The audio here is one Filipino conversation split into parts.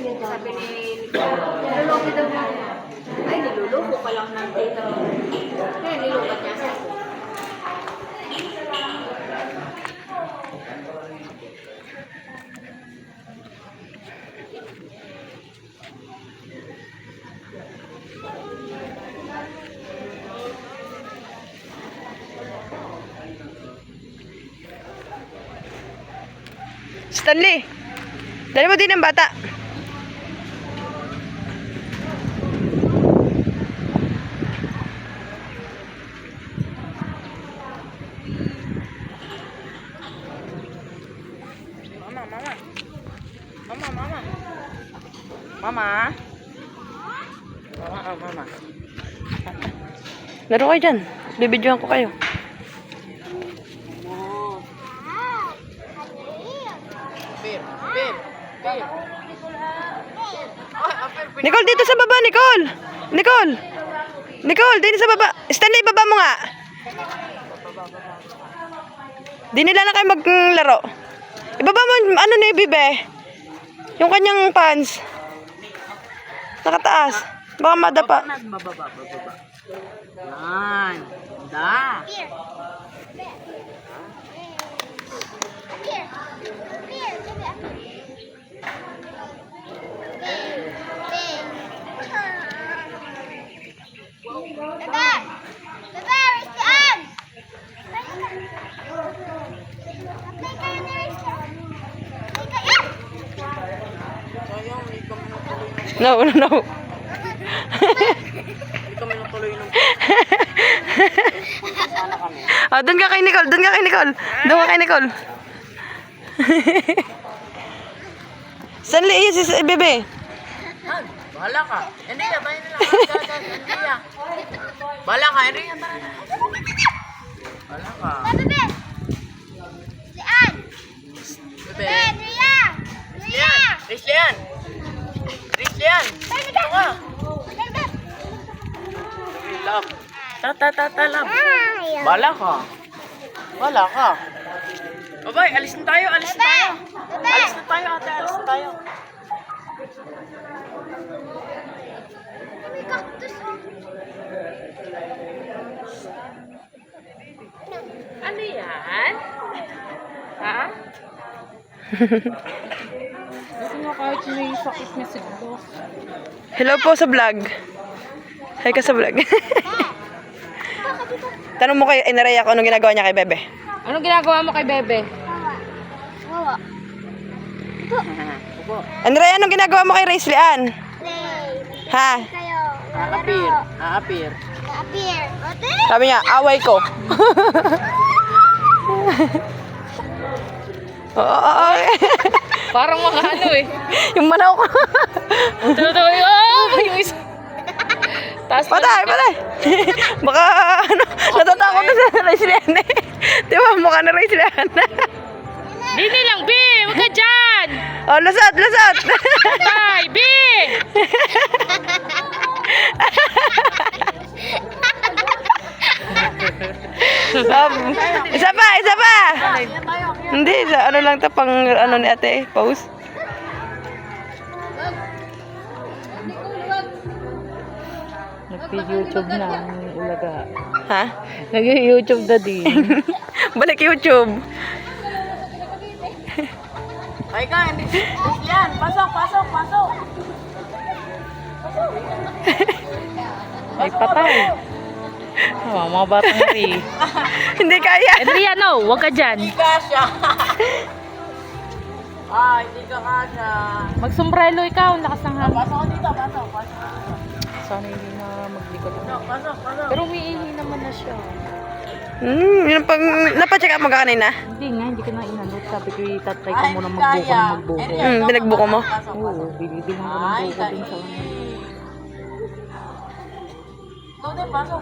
Sabi ni niloloko daw niya. Ay, niloloko ka lang ng tita mo. Kaya nilokat niya sa ako. Stanley, dali mo din ang bata. Mama. Laro kayo dyan. Bibidyohan ko kayo. Nicole, dito sa baba, Nicole. Nicole, dito sa baba. Stanley, baba mo nga. Di nila na kayo maglaro. Ibaba mo, ano na ibibe? Yung kanyang pants. Nakataas. Baka madapa. Bababa. Yan. Da. No. Oh, doon ka kay Nicole. Stanley, si bebe. Bahala ka. Hindi ya, bahay nila. Hindi ya. Bahala ka, hindi ya. Bahala ka. Bebe. Christian. Ito ka. Love. Love. Bahala ka. Babay, alis na tayo. Alis na tayo, ate. Alis na tayo. May cactus. Ano yan? Ha? Kasi nga kahit may sakit niya siguro. Hello po sa vlog. Hi ka sa vlog. Tanong mo kay Enerea kung anong ginagawa niya kay Bebe. Anong ginagawa mo kay Bebe? Enerea, anong ginagawa mo kay Raislian? Ha? Aapir. Sabi niya, away ko. Oo. Parang mga ano eh. Yung manaw ko. Yung isa. Patay. Baka, natatakot na sa Raislian eh. Di ba, mukha na Raislian. Dini lang, B! Huwag ka dyan! Oh, lasat! Patay, B! Isa pa! Hindi, ano lang to, pang ano ni ate, pause. Nag-YouTube na ang ulaga. Ha? Nag-YouTube na din. Balik YouTube. Ay ka, hindi. Yan, pasok. Ay, patay. Oh, mga batang rin. Hindi kaya. Adriano, huwag ka dyan. Hindi ka siya. Hindi ka kasya. Magsombrelo ikaw, ang lakas ng hangin. Pasok dito. Sana hindi na maglikod. Pasok. Pero umiihi naman na siya. Yun pang, napacheck up mo ka kanina? Hindi ko na inanot. Sabi ko, itatry ko muna magbuko. Binagbuko mo? Oo, binibilang ko ng buko din sa kanya. Pasok.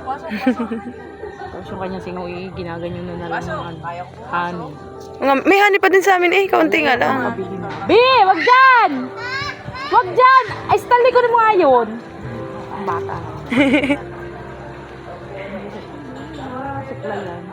Tapos yung kanyang singaw, ginaganyan na lang ng honey. May honey pa din sa amin eh, kaunti nga lang. Kabili na. B, wag dyan! Wag dyan! Ay, Stanley ko na mga yun. Ang bata. Suklayan.